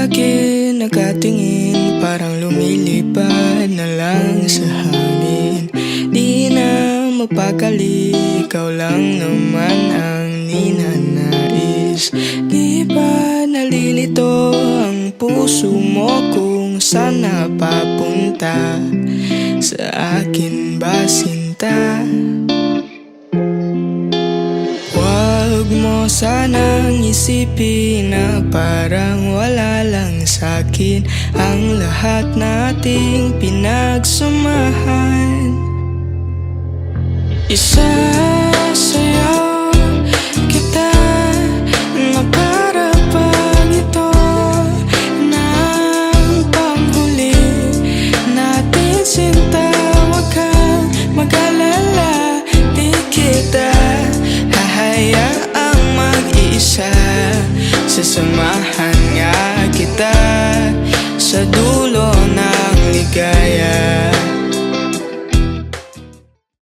akin nakatingin, parang lumilipad na lang sa hangin. Di na mapakali, ikaw lang naman ang ninanais. Di ba nalilito ang puso mo kung saan napapunta? Sa akin ba sinta? Huwag mo sanang isipin na parang wala lang sa'kin ang lahat nating pinagsamahan. Isasayaw kita na para pag ito ng panghuli natin sinta. Huwag kang mag-alala, di kita hahayaang mag-isa. Sasama